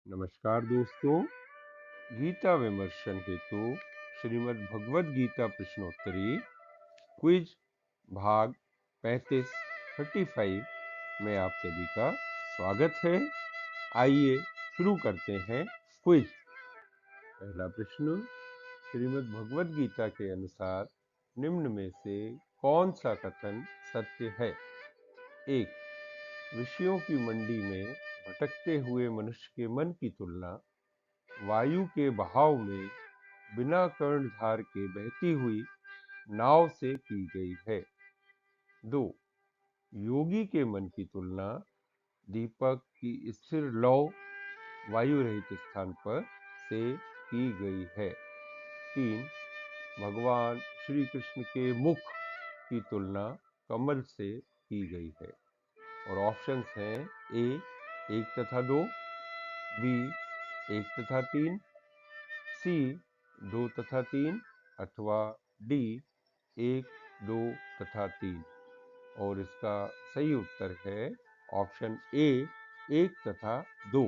नमस्कार दोस्तों। गीता विमर्शन हेतु श्रीमद् भगवद गीता प्रश्नोत्तरी क्विज भाग 35 में आप सभी का स्वागत है। आइए शुरू करते हैं क्विज। पहला प्रश्न, श्रीमद् भगवद गीता के अनुसार निम्न में से कौन सा कथन सत्य है? एक, विषयों की मंडी में भटकते हुए मनुष्य के मन की तुलना वायु के बहाव में बिना कर्णधार के बहती हुई नाव से की गई है। 2, योगी के मन की तुलना दीपक की स्थिर लौ वायु रहित स्थान पर से की गई है। 3, भगवान श्री कृष्ण के मुख की तुलना कमल से की गई है। और ऑप्शंस हैं ए 1 तथा 2, बी 1 तथा 3, सी 2 तथा 3 अथवा डी 1, 2 तथा 3। और इसका सही उत्तर है ऑप्शन ए 1 तथा 2।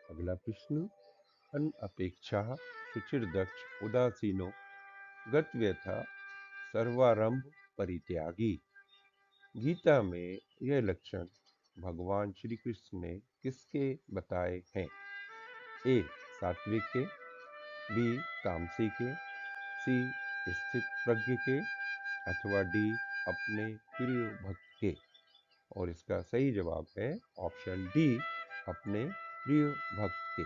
अगला प्रश्न, अनअपेक्षा शुचिर्दक्ष उदासीनो गतव्यथा सर्वारंभ परित्यागी। गीता में यह लक्षण भगवान श्री कृष्ण ने किसके बताए हैं? ए सात्विक के, बी तामसी के, सी स्थित प्रज्ञ के अथवा डी अपने प्रिय भक्त के। और इसका सही जवाब है ऑप्शन डी अपने प्रिय भक्त के।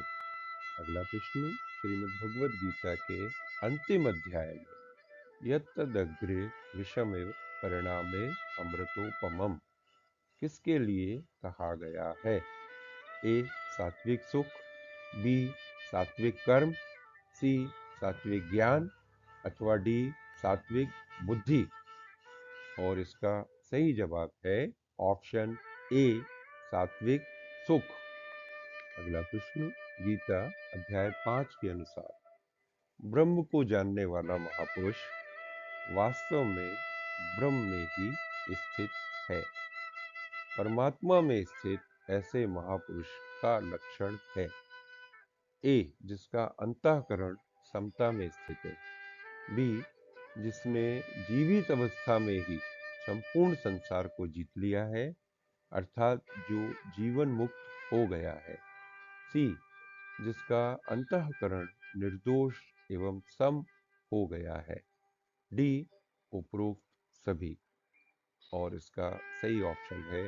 अगला प्रश्न, श्रीमद् भगवद गीता के अंतिम अध्याय में यत्तदग्रे विषमेव परिणामे अमृतोपमम् किसके लिए कहा गया है? ए सात्विक सुख, बी सात्विक कर्म, सी सात्विक ज्ञान अथवा डी सात्विक बुद्धि। और इसका सही जवाब है ऑप्शन ए सात्विक सुख। अगला प्रश्न, गीता अध्याय 5 के अनुसार ब्रह्म को जानने वाला महापुरुष वास्तव में ब्रह्म में ही स्थित है। परमात्मा में स्थित ऐसे महापुरुष का लक्षण है ए जिसका अंतःकरण समता में स्थित है, बी जिसने जीवित अवस्था में ही संपूर्ण संसार को जीत लिया है अर्थात जो जीवन मुक्त हो गया है, सी जिसका अंतःकरण निर्दोष एवं सम हो गया है, डी उपरोक्त सभी। और इसका सही ऑप्शन है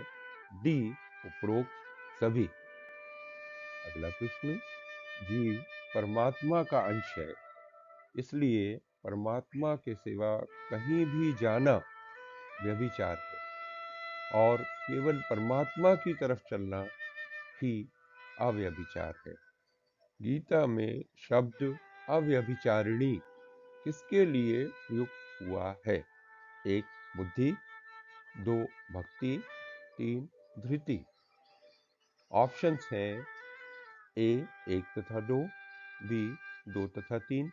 डी उपरोक्त सभी। अगला प्रश्न, जीव परमात्मा का अंश है, इसलिए परमात्मा के सिवा कहीं भी जाना व्यभिचार है और केवल परमात्मा की तरफ चलना ही अव्यभिचार है। गीता में शब्द अव्यभिचारिणी किसके लिए प्रयुक्त हुआ है? 1 बुद्धि, 2 भक्ति, 3 धृति। ऑप्शंस हैं ए 1 तथा 2, बी 2 तथा 3,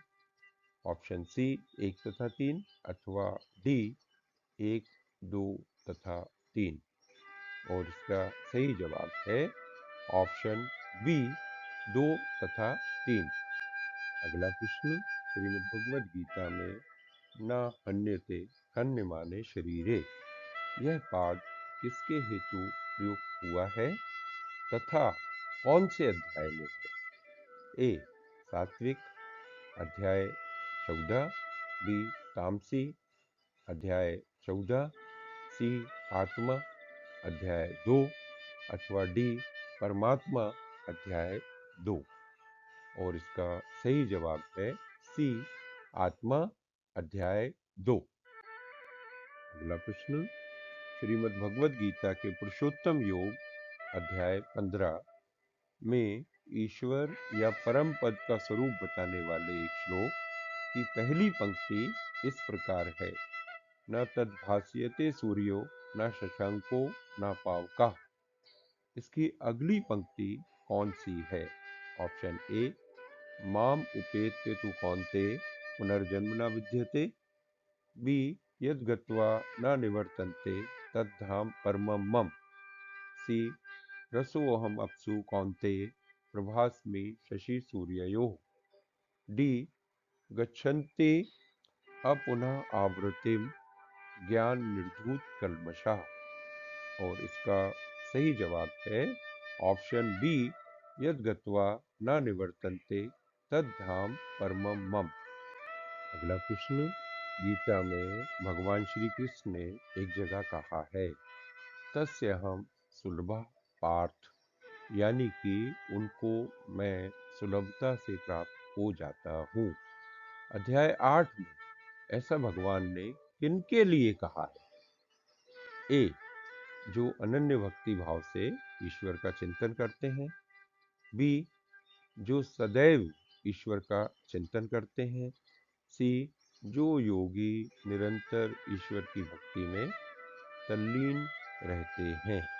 ऑप्शन सी 1 तथा 3 अथवा डी 1, 2 तथा 3। और इसका सही जवाब है ऑप्शन बी 2 तथा 3। अगला प्रश्न, श्रीमद् भगवद गीता में न हन्यते हन्यमाने शरीरे यह पाठ किसके हेतु प्रयुक्त हुआ है तथा कौन से अध्याय में है? ए सात्विक अध्याय 14, बी तामसी अध्याय 14, सी आत्मा अध्याय 2 अथवा डी परमात्मा अध्याय 2। और इसका सही जवाब है सी आत्मा अध्याय 2। अगला प्रश्न, श्रीमद् भगवद गीता के पुरुषोत्तम योग अध्याय 15 में ईश्वर या परम पद का स्वरूप बताने वाले एक श्लोक की पहली पंक्ति इस प्रकार है, न तद भास्यते सूर्यो न शशांको न पावका। इसकी अगली पंक्ति कौन सी है? ऑप्शन ए माम उपेत्य तु कौन्ते पुनर्जन्म न विद्यते, बी यद् गत्वा न निवर्तन्ते तद्धाम परमं मम, सी रसोऽहम् अप्सु कौन्तेय प्रभास्मि शशि सूर्ययोः। डी गच्छन्ति अपुनः आवृत्तिम ज्ञान निर्धूत कल्मषः। और इसका सही जवाब है ऑप्शन बी, यद गत्वा न निवर्तन्ते तद धाम परमम मम। अगला प्रश्न, गीता में भगवान श्री कृष्ण ने एक जगह कहा है तस्य हम सुलभः पार्थ, यानी कि उनको मैं सुलभता से प्राप्त हो जाता हूँ। अध्याय 8 में ऐसा भगवान ने किनके लिए कहा है? ए, जो अनन्य भक्ति भाव से ईश्वर का चिंतन करते हैं। बी, जो सदैव ईश्वर का चिंतन करते हैं। सी, जो योगी निरंतर ईश्वर की भक्ति में तल्लीन रहते हैं।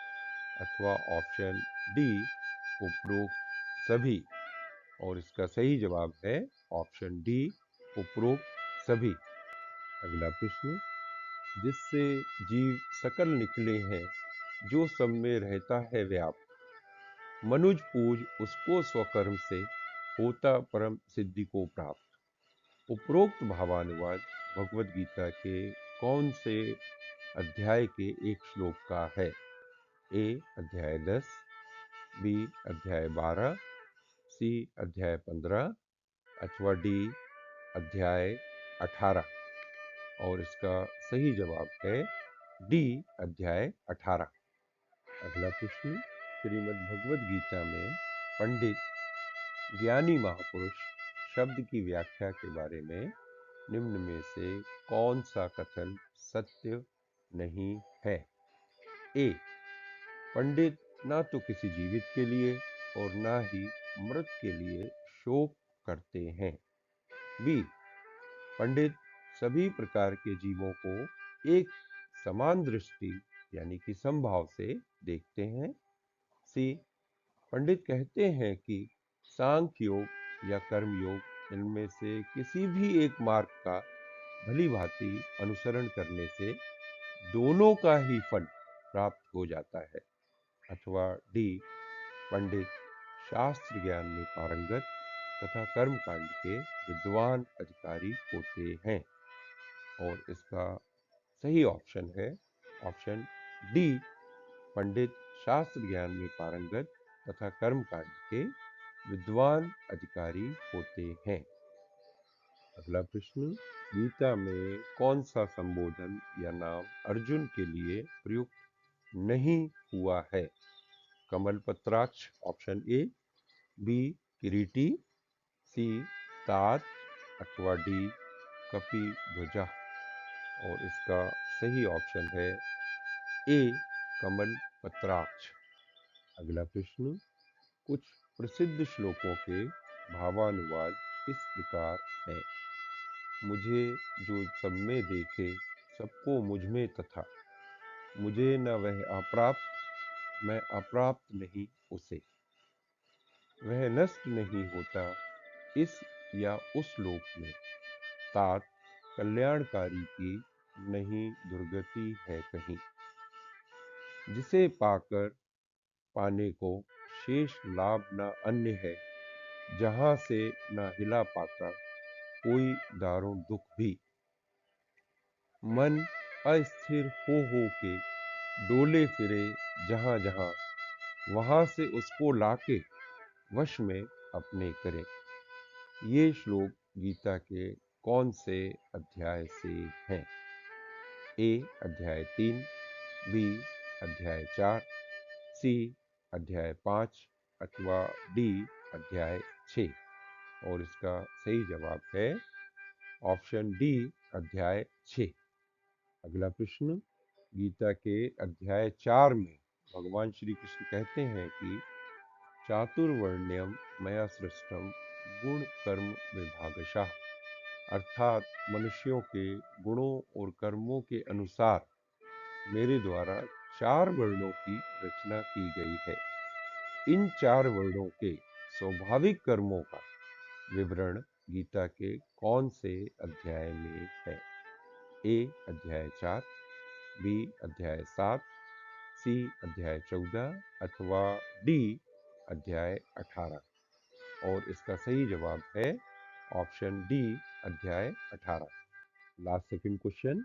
अथवा ऑप्शन डी, उपरोक्त सभी। और इसका सही जवाब है ऑप्शन डी, उपरोक्त सभी। अगला प्रश्न, जिससे जीव सकल निकले हैं, जो सब में रहता है व्याप्त, मनुज पूज उसको स्वकर्म से, होता परम सिद्धि को प्राप्त। उपरोक्त भावानुवाद भगवद गीता के कौन से अध्याय के एक श्लोक का है? ए, अध्याय 10, बी, अध्याय 12, सी, अध्याय 15, अथवा डी, अध्याय 18। और इसका सही जवाब है डी, अध्याय 18। अगला प्रश्न, श्रीमद् भगवद गीता में पंडित ज्ञानी महापुरुष शब्द की व्याख्या के बारे में निम्न में से कौन सा कथन सत्य नहीं है? ए, पंडित ना तो किसी जीवित के लिए और ना ही मृत के लिए शोक करते हैं। बी, पंडित सभी प्रकार के जीवों को एक समान दृष्टि यानी कि समभाव से देखते हैं। सी, पंडित कहते हैं कि सांख्य योग या कर्म योग, इनमें से किसी भी एक मार्ग का भली भांति अनुसरण करने से दोनों का ही फल प्राप्त हो जाता है। अथवा डी, पंडित शास्त्र ज्ञान में पारंगत तथा कर्मकांड के विद्वान अधिकारी होते हैं। और इसका सही ऑप्शन है ऑप्शन डी, पंडित शास्त्र ज्ञान में पारंगत तथा कर्मकांड के विद्वान अधिकारी होते हैं। अगला प्रश्न, गीता में कौन सा संबोधन या नाम अर्जुन के लिए प्रयुक्त नहीं हुआ है? कमलपत्राक्ष ऑप्शन ए, बी, किरीटी, सी, तात, अथवा डी, कपि ध्वजा। और इसका सही ऑप्शन है ए, कमल पत्राक्ष। अगला प्रश्न, कुछ प्रसिद्ध श्लोकों के भावानुवाद इस प्रकार है। मुझे जो सब में देखे, सबको मुझ में तथा, मुझे न वह अप्राप्त, मैं अप्राप्त नहीं उसे। वह नष्ट नहीं होता इस या उस लोक में, तात कल्याणकारी की नहीं दुर्गति है कहीं। जिसे पाकर पाने को शेष लाभ न अन्य है, जहां से न हिला पाता कोई दारुण दुख भी। मन अस्थिर हो के डोले फिरे जहां जहां, वहां से उसको लाके वश में अपने करे। ये श्लोक गीता के कौन से अध्याय से हैं? ए, अध्याय 3, बी, अध्याय 4, सी, अध्याय 5, अथवा डी, अध्याय 6। और इसका सही जवाब है ऑप्शन डी, अध्याय 6। अगला प्रश्न, गीता के अध्याय 4 में भगवान श्री कृष्ण कहते हैं कि चातुर्वर्ण्यम मया सृष्टम गुण कर्म विभागशः, अर्थात मनुष्यों के गुणों और कर्मों के अनुसार मेरे द्वारा 4 वर्णों की रचना की गई है। इन 4 वर्णों के स्वाभाविक कर्मों का विवरण गीता के कौन से अध्याय में है? ए, अध्याय 4, बी, अध्याय 7, सी, अध्याय 14, अथवा डी, अध्याय 18 और इसका सही जवाब है ऑप्शन डी अध्याय 18। लास्ट सेकंड क्वेश्चन,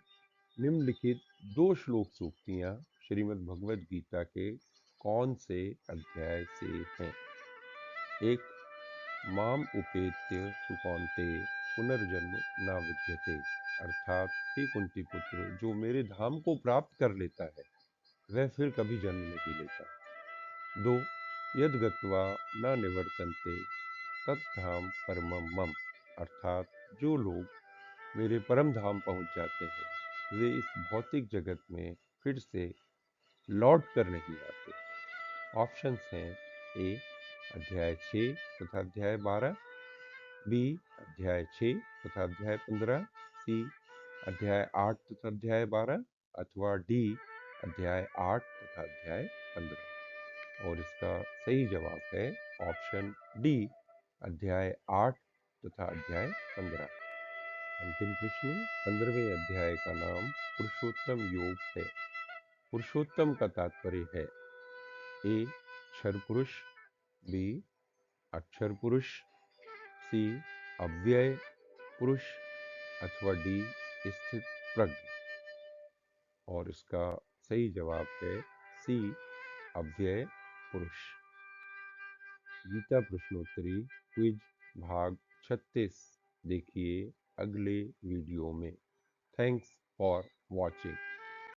निम्नलिखित 2 श्लोक सूक्तियां श्रीमद् भगवद गीता के कौन से अध्याय से हैं? एक, माम उपेत्य तु कौन्तेय पुनर्जन्म न विद्यते, अर्थात हे कुंती पुत्र, जो मेरे धाम को प्राप्त कर लेता है वह फिर कभी जन्म नहीं लेता। 2, यद गत्वा न निवर्तन्ते तद्धाम परमम मम, अर्थात जो लोग मेरे परम धाम पहुंच जाते हैं वे इस भौतिक जगत में फिर से लौट कर नहीं आते। ऑप्शंस हैं ए अध्याय 6 तथा अध्याय 12, बी अध्याय 6 तथा अध्याय 15, सी अध्याय 8 तथा अध्याय 12 अथवा डी अध्याय 8 तथा अध्याय 15। और इसका सही जवाब है ऑप्शन डी अध्याय 8 तथा अध्याय 15। अंतिम प्रश्न, 15वें अध्याय का नाम पुरुषोत्तम योग है। पुरुषोत्तम का तात्पर्य है ए क्षर पुरुष, बी अक्षर पुरुष, सी अव्यय पुरुष अथवा डी स्थित प्रज्ञ। और इसका सही जवाब है सी अव्यय पुरुष। गीता प्रश्नोत्तरी क्विज भाग 36 देखिए अगले वीडियो में। Thanks for watching.